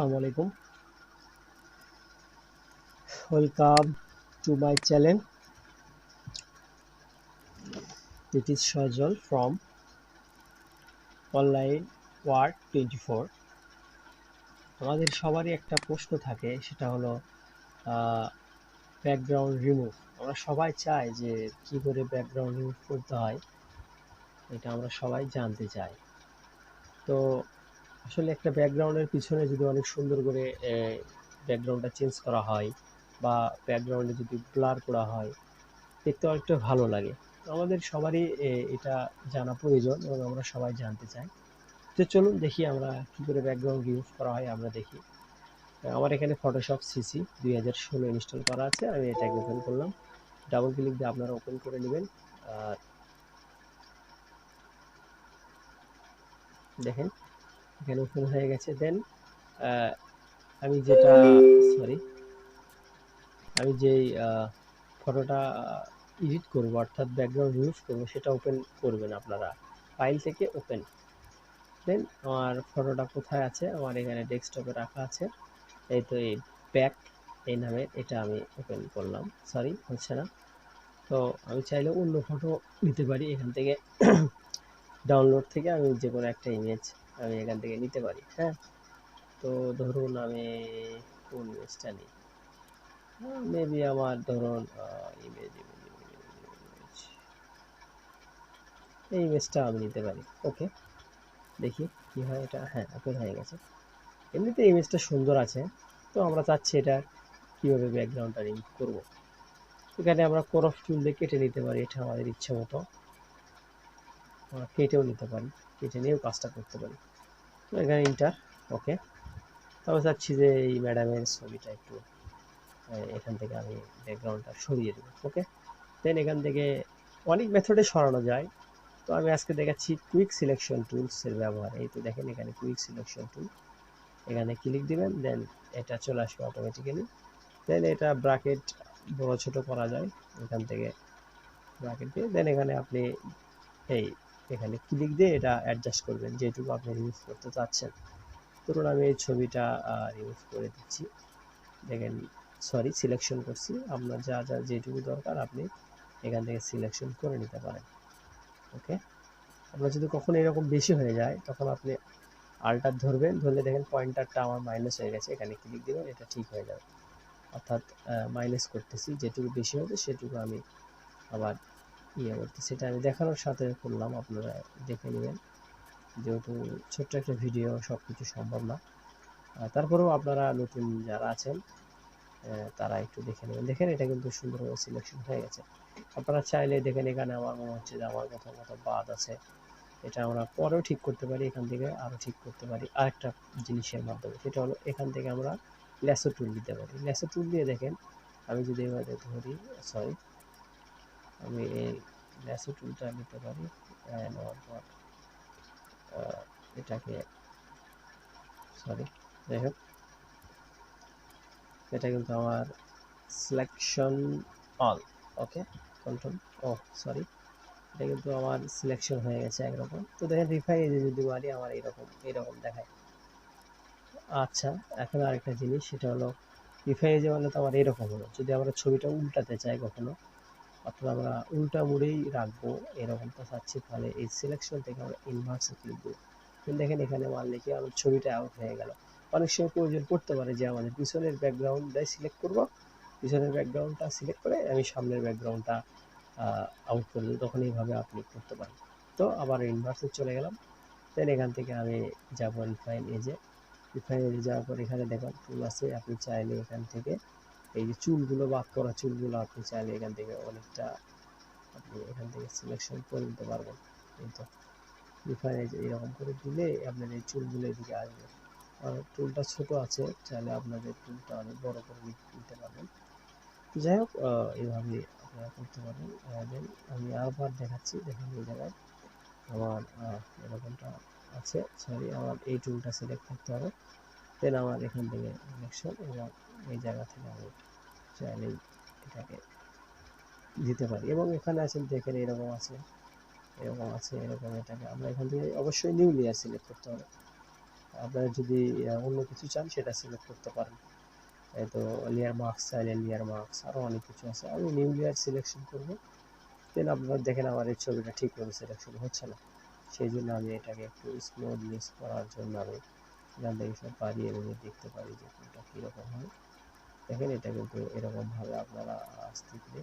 Assalamu alaikum. Welcome to my channel. It is Shajal from Online Work 24. আমাদের সবারই একটা প্রশ্ন থাকে, সেটা হলো ব্যাকগ্রাউন্ড রিমুভ। আমরা সবাই চাই যে কি করে ব্যাকগ্রাউন্ড রিমুভ করতে হয়, এটা আমরা সবাই জানতে চাই। তো আসলে একটা ব্যাকগ্রাউন্ডের পিছনে যদি অনেক সুন্দর করে ব্যাকগ্রাউন্ডটা চেঞ্জ করা হয় বা ব্যাকগ্রাউন্ডে যদি ব্লার করা হয়, দেখতে অনেকটা ভালো লাগে। আমাদের সবারই এটা জানা প্রয়োজন এবং আমরা সবাই জানতে চাই। তো চলুন দেখি আমরা কি করে ব্যাকগ্রাউন্ড রিমুভ করা হয়, আমরা দেখি। আমার এখানে ফটোশপ সিসি 2016 ইনস্টল করা আছে। আমি এটাকে ওপেন করলাম, ডাবল ক্লিক দিয়ে আপনারা ওপেন করে নেবেন। আর দেখেন এখানে ওপেন হয়ে গেছে। দেন আমি যেটা আমি যেই ফটোটা এডিট করব, অর্থাৎ ব্যাকগ্রাউন্ড রিমুভ করব, সেটা ওপেন করবেন আপনারা ফাইল থেকে ওপেন। দেন আমার ফটোটা কোথায় আছে, আমার এখানে ডেস্কটপে রাখা আছে। এই তো এই ব্যাক এই নামে, এটা আমি ওপেন করলাম। সরি, হচ্ছে না। তো আমি চাইলে অন্য ফটো নিতে পারি এখান থেকে। ডাউনলোড থেকে আমি যে কোনো একটা ইমেজ আমি এখান থেকে নিতে পারি। হ্যাঁ, তো ধরুন আমি কোন ইমেজটা নিই, মেবি আমার ধরুন ইমেজ এই ইমেজটা আমি নিতে পারি। ওকে, দেখি কি হয় এটা। হ্যাঁ, ওপেন হয়ে গেছে। এমনিতে ইমেজটা সুন্দর আছে। তো আমরা চাচ্ছি এটা কিভাবে ব্যাকগ্রাউন্ডটা রিমুভ করব। এখানে আমরা ক্রপ টুল দিয়ে কেটে নিতে পারি, এটা আমাদের ইচ্ছে মতো কেটেও নিতে পারি, কেটে নিয়েও কাজটা করতে পারি। তো এখানে ইন্টার। ওকে, তবে চাচ্ছি যে এই ম্যাডামের ছবিটা একটু এখান থেকে আমি ব্যাকগ্রাউন্ডটা সরিয়ে দেবো। ওকে, দেন এখান থেকে অনেক মেথডে সরানো যায়। তো আমি আজকে দেখাচ্ছি কুইক সিলেকশন টুলসের ব্যবহার। এই তো দেখেন এখানে কুইক সিলেকশন টুল, এখানে ক্লিক দিবেন, দেন এটা চলে আসবে অটোমেটিক্যালি। দেন এটা ব্র্যাকেট বড় ছোট করা যায় এখান থেকে, ব্র্যাকেট দিয়ে। দেন এখানে আপনি এই এখানে ক্লিক দিয়ে এটা অ্যাডজাস্ট করবেন যেটুকু আপনি রিমুভ করতে চাচ্ছেন। ধরুন আমি এই ছবিটা রিমুভ করে দিচ্ছি। দেখেন, সরি, সিলেকশন করছি। আপনার যা যা যেটুকু দরকার আপনি এখান থেকে সিলেকশন করে নিতে পারেন। ওকে, আপনার যদি কখনো এরকম বেশি হয়ে যায়, তখন আপনি আল্টার ধরবেন, ধরলে দেখেন পয়েন্টারটা আমার মাইনাস হয়ে গেছে, এখানে ক্লিক দিবেন, এটা ঠিক হয়ে যাবে। অর্থাৎ মাইনাস করতেছি, যেটুকু বেশি হবে সেটুকু আমি আবার ইয়ে করতেছি। সেটা আমি দেখানোর সাথে করলাম, আপনারা দেখে নেবেন, যেহেতু ছোট্ট একটা ভিডিও সব কিছু সম্ভব না। তারপরেও আপনারা নতুন যারা আছেন তারা একটু দেখে নেবেন। দেখেন এটা কিন্তু সুন্দরভাবে সিলেকশন হয়ে গেছে। আপনারা চাইলে দেখেন এখানে আমার মনে হচ্ছে যে আমার কোথাও কোথাও বাদ আছে, এটা আমরা পরেও ঠিক করতে পারি, এখান থেকে আরও ঠিক করতে পারি আরেকটা জিনিসের মাধ্যমে। সেটা হলো এখান থেকে আমরা ল্যাসো টুল দিতে পারি। ল্যাসো টুল দিয়ে দেখেন আমি যদি এভাবে ধরি, সরি, আমি এই ল্যাসো টুলটা নিতে পারি, নেওয়ার পর এটাকে, সরি, যাই হোক, এটা কিন্তু আমার সিলেকশন অল। ওকে, কন্ট্রোল, ও সরি, এটা কিন্তু আমার সিলেকশন হয়ে গেছে একরকম। তো দেখেন রিফাইনে যদি মারি আমার এইরকম এইরকম দেখায়। আচ্ছা, এখন আরেকটা জিনিস, সেটা হলো রিফাইনে মানে তো আমার এরকম হলো। যদি আমরা ছবিটা উল্টাতে চাই কখনো, অর্থাৎ আমরা উল্টা মুড়েই রাখবো এরকম তো চাচ্ছি, তাহলে এই সিলেকশন থেকে আমরা ইনভার্সে ক্লিক দেবো। দেখেন এখানে মারলে কি আমার ছবিটা আউট হয়ে গেল। অনেক সময় প্রয়োজন পড়তে পারে যে আমাদের পিছনের ব্যাকগ্রাউন্ডটাই সিলেক্ট করব, পিছনের ব্যাকগ্রাউন্ডটা সিলেক্ট করে আমি সামনের ব্যাকগ্রাউন্ডটা আউট করে দেবো, তখন এইভাবে আপনি করতে পারেন। তো আবার ইনভার্সে চলে গেলাম। দেন এখান থেকে আমি যাবো রিফাইন এজে। রিফাইন এজে যাওয়ার পর এখানে দেখুন টুল আছে, আপনি চাইলে এখান থেকে এই যে চুলগুলো, বাদ করা চুলগুলো আপনি চাইলে এখান থেকে অনেকটা আপনি এখান থেকে সিলেকশন করে নিতে পারবেন। কিন্তু রিফাইন এরকম করে দিলে আপনার এই চুলগুলো এদিকে আসবে। আর টুলটা ছোট আছে, চাইলে আপনাদের টুলটা অনেক বড় করে নিতে পারবেন। যাই হোক, এইভাবে আপনারা করতে পারেন। দেন আমি আবার দেখাচ্ছি, দেখেন এই জায়গায় আমার এরকমটা আছে। সরি, আমার এই টুলটা সিলেক্ট করতে হবে। দেন আমার এখান থেকে সিলেকশন, এবং এই জায়গা থেকে আমি চাইলেই এটাকে দিতে পারি। এবং এখানে আছেন দেখেন এরকম আছে, এরকম আছে, এরকম। এটাকে আমরা এখান থেকে অবশ্যই নিউ লেয়ার সিলেক্ট করতে হবে। আপনারা যদি অন্য কিছু চান সেটা সিলেক্ট করতে পারেন। এই তো লেয়ার মাস্ক চাইলে লেয়ার মাস্ক, আরও অনেক কিছু আছে। আমি নিউ লেয়ার সিলেকশন করব। দেন আপনারা দেখেন আমার এই ছবিটা ঠিকভাবে সিলেকশন হচ্ছে না, সেই জন্য আমি এটাকে একটু স্মুথনেস করার জন্য আমি এখান থেকে সব বাড়িয়ে দেখতে পারি যে কোনটা কীরকম হয়। দেখেন এটা কিন্তু এরকমভাবে আপনারা আস্তে ধীরে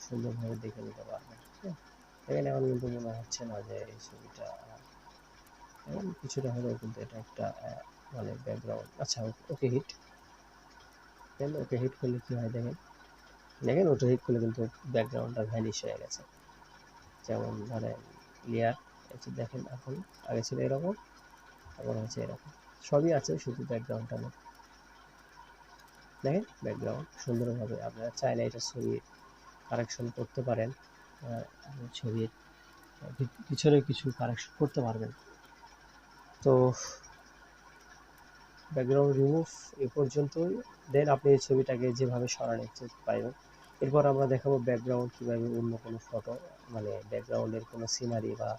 সুন্দরভাবে দেখে নিতে পারবেন। হ্যাঁ, দেখেন এখন কিন্তু মনে হচ্ছে না যে এই ছবিটা এখন কিছুটা হলেও কিন্তু এটা একটা মানে ব্যাকগ্রাউন্ড। আচ্ছা, ওকে হিট দেন। ওকে হিট করলে কী হয় দেখেন, দেখেন ওটা হিট করলে কিন্তু ব্যাকগ্রাউন্ডটা ভ্যানিশ হয়ে গেছে। যেমন ধরেন লেয়ার, দেখেন এখন আগে ছিল এরকম, এখন হচ্ছে এরকম, সবই আছে শুধু ব্যাকগ্রাউন্ডটা নেই। দেখেন ব্যাকগ্রাউন্ড সুন্দরভাবে আপনারা চাইলে এটা ছবি কারেকশন করতে পারেন, ছবির পিছনে কিছু কারেকশন করতে পারবেন। তো ব্যাকগ্রাউন্ড রিমুভ এ পর্যন্তই। দেন আপনি এই ছবিটাকে যেভাবে সরানো পাইবেন। এরপর আমরা দেখাবো ব্যাকগ্রাউন্ড কীভাবে অন্য কোনো ফটো, মানে ব্যাকগ্রাউন্ডের কোনো সিনারি বা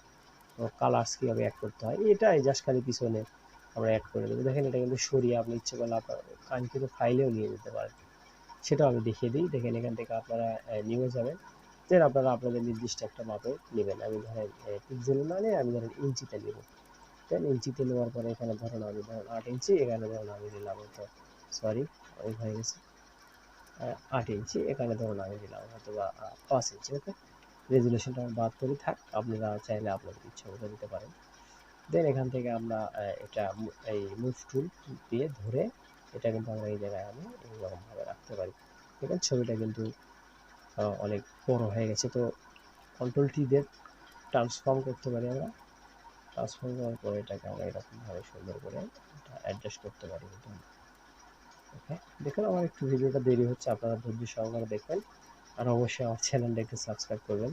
কালার্স কীভাবে অ্যাড করতে হয়। এটাই জাস্ট খালি পিছনে আমরা অ্যাড করে দেবো। দেখেন এটা কিন্তু সরিয়ে আপনি ইচ্ছে করলে আপনার কাঙ্ক্ষিত ফাইলেও নিয়ে যেতে পারেন, সেটাও আমি দেখিয়ে দিই। দেখেন এখান থেকে আপনারা নিয়ে যাবেন, দেন আপনারা আপনাদের নির্দিষ্ট একটা মাপে নেবেন। আমি ধরেন পিক্সেলে না নিয়ে আমি ধরেন ইঞ্চিতে নেব। দেন ইঞ্চিতে নেওয়ার পরে এখানে ধরেন আমি 8 ইঞ্চি, এখানে ধরুন আমি দিলাম হয়তো, সরি অনেক হয়ে গেছে, 8 ইঞ্চি, এখানে ধরুন আমি দিলাম হয়তো বা 5 ইঞ্চি। ওকে, রেজুলেশনটা বাদ করে থাক, আপনারা চাইলে আপনাদের ইচ্ছা মতো দিতে পারেন। দেন এখান থেকে আমরা এটা এই মুভ টুল দিয়ে ধরে এটা কিন্তু আমরা এই জায়গায় আমি এইরকমভাবে রাখতে পারি। দেখেন ছবিটা কিন্তু অনেক বড় হয়ে গেছে। তো কন্ট্রোল টি দিয়ে ট্রান্সফর্ম করতে পারি আমরা। ট্রান্সফর্ম করার পরে এটাকে আমরা এরকমভাবে সুন্দর করে এটা অ্যাডজাস্ট করতে পারি কিন্তু। ওকে, দেখুন আমার একটু ভিডিওটা দেরি হচ্ছে, আপনারা ধৈর্য সহকারে দেখবেন। আর অবশ্যই আমার চ্যানেলটা একটু সাবস্ক্রাইব করবেন।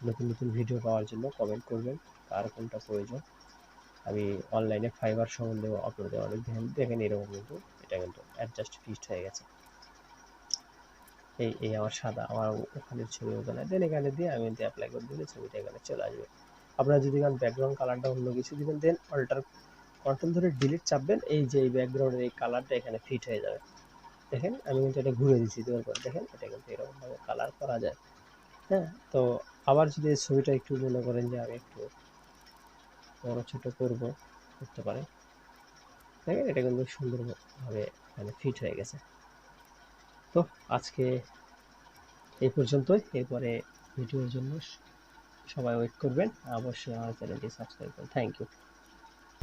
নতুন নতুন ভিডিও পাওয়ার জন্য কমেন্ট করবেন কার কোনটা প্রয়োজন। আমি অনলাইনে ফাইবার সম্বন্ধে আপনাদের অনেক দেখেন এরকম কিন্তু এটা কিন্তু অ্যাডজাস্ট ফিক্সড হয়ে গেছে। এই আমার সাদা, আমার ওখানের ছবি ওখানে, দেন এখানে দিয়ে আমি অ্যাপ্লাই করে দিলে ছবিটা এখানে চলে আসবে। আপনারা যদি এখানে ব্যাকগ্রাউন্ড কালারটা অন্য কিছু দিবেন, দেন অল্টার কন্ট্রোল ধরে ডিলিট চাপবেন, এই যে এই ব্যাকগ্রাউন্ডের এই কালারটা এখানে ফিট হয়ে যাবে। দেখেন আমি কিন্তু এটা ঘুরে দিচ্ছি, দেওয়ার পর দেখেন এটা কিন্তু এরকমভাবে কালার করা যায়। হ্যাঁ, তো আবার যদি এই ছবিটা একটু মনে করেন যে আমি একটু বড় ছোট করতে পারেন, দেখেন এটা কিন্তু সুন্দরভাবে এখানে ফিট হয়ে গেছে। তো আজকে এই পর্যন্তই। এরপরে ভিডিওর জন্য সবাই ওয়েট করবেন, অবশ্যই আমার চ্যানেলটি সাবস্ক্রাইব করুন। Thank you.